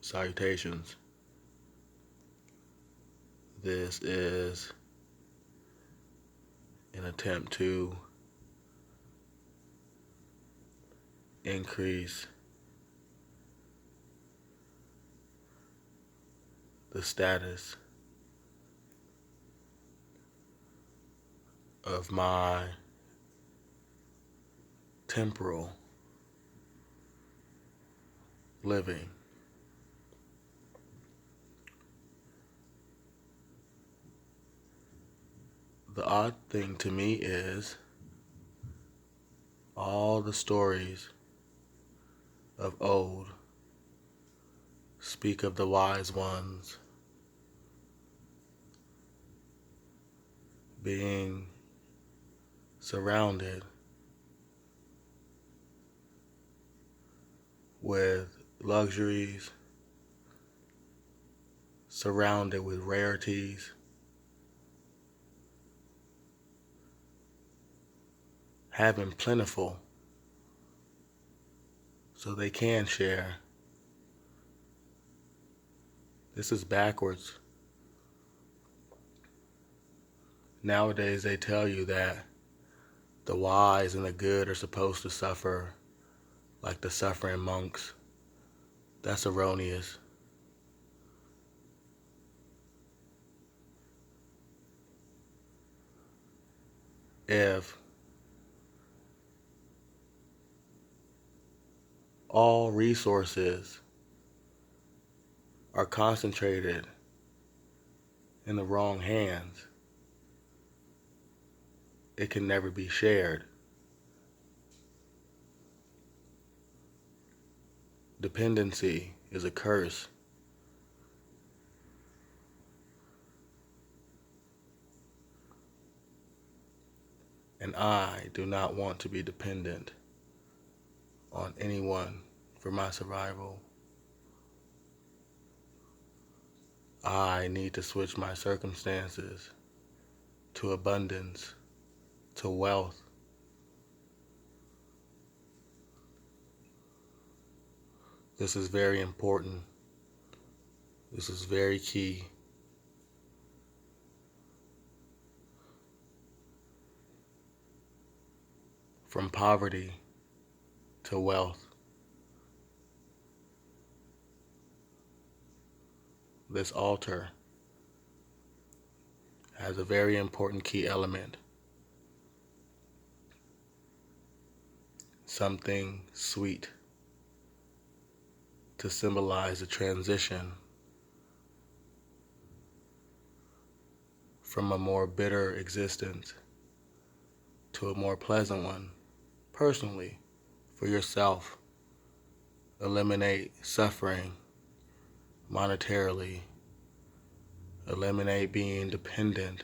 Salutations. This is an attempt to increase the status of my temporal living. The odd thing to me is all the stories of old speak of the wise ones being surrounded with luxuries, surrounded with rarities, having plentiful so they can share. This is backwards. Nowadays they tell you that the wise and the good are supposed to suffer like the suffering monks. That's erroneous. If all resources are concentrated in the wrong hands, it can never be shared. Dependency is a curse. And I do not want to be dependent on anyone for my survival. I need to switch my circumstances to abundance, to wealth. This is very important. This is very key. From poverty to wealth. This altar has a very important key element. Something sweet to symbolize the transition from a more bitter existence to a more pleasant one. Personally, for yourself, eliminate suffering monetarily, eliminate being dependent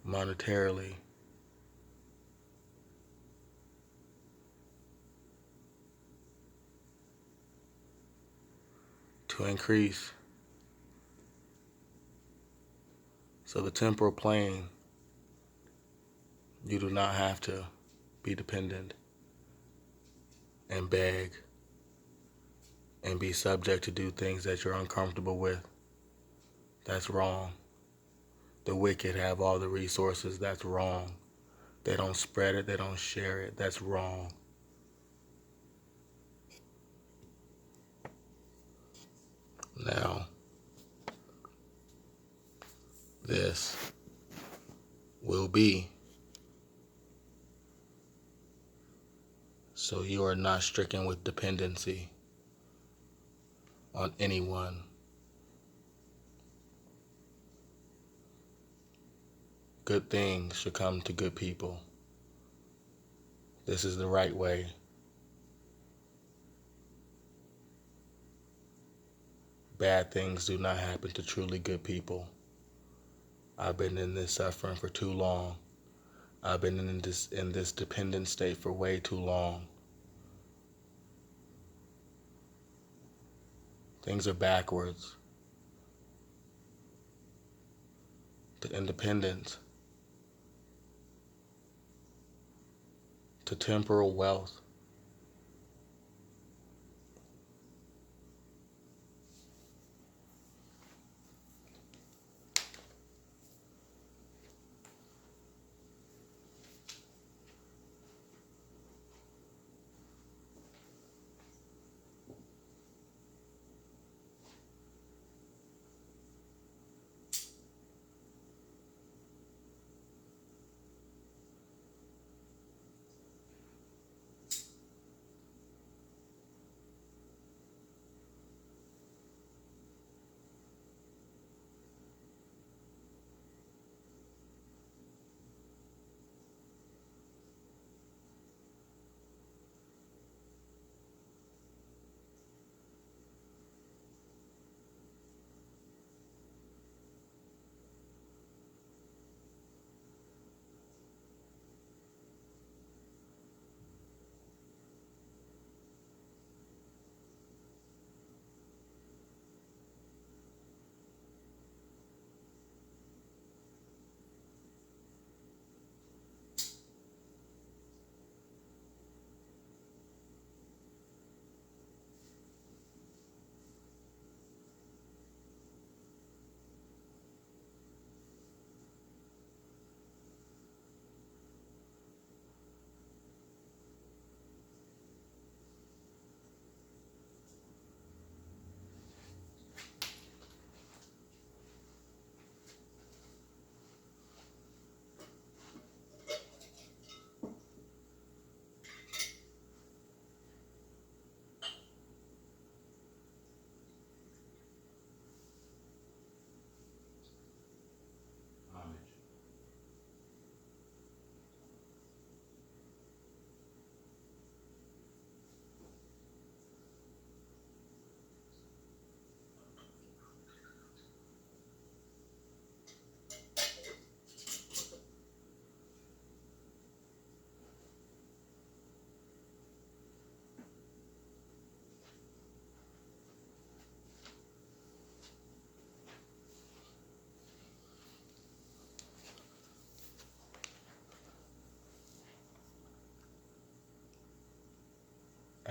monetarily. To increase. So the temporal plane, you do not have to be dependent and beg and be subject to do things that you're uncomfortable with. That's wrong. The wicked have all the resources. That's wrong. They don't spread it. They don't share it. That's wrong. Now, this will be so you are not stricken with dependency on anyone. Good things should come to good people. This is the right way. Bad things do not happen to truly good people. I've been in this suffering for too long. I've been in this dependent state for way too long. Things are backwards. To independence. To temporal wealth.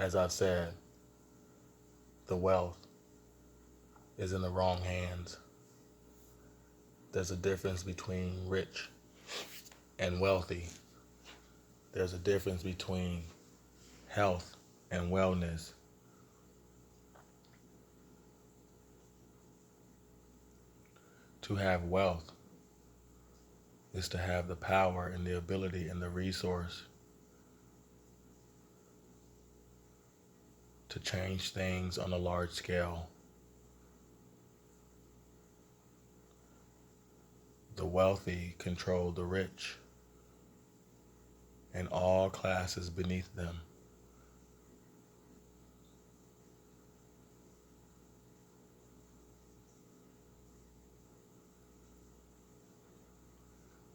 As I've said, the wealth is in the wrong hands. There's a difference between rich and wealthy. There's a difference between health and wellness. To have wealth is to have the power and the ability and the resource to change things on a large scale. The wealthy control the rich and all classes beneath them.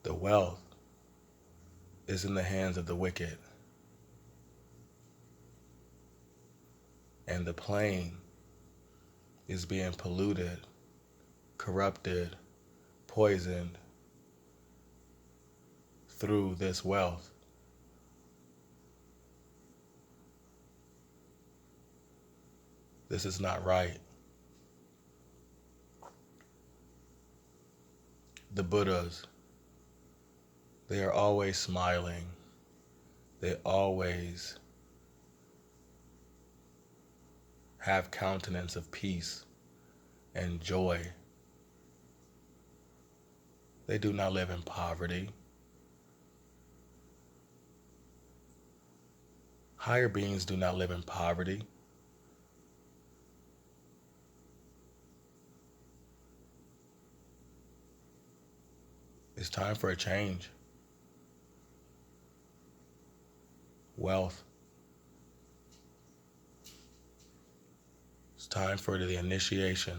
The wealth is in the hands of the wicked, and the plane is being polluted, corrupted, poisoned through this wealth. This is not right. The Buddhas, they are always smiling. They always have countenance of peace and joy. They do not live in poverty. Higher beings do not live in poverty. It's time for a change. Wealth. It's time for the initiation.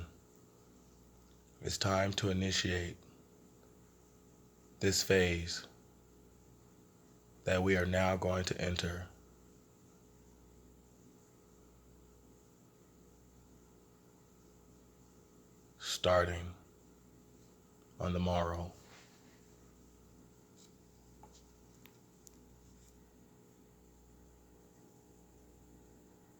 It's time to initiate this phase that we are now going to enter. Starting on the morrow.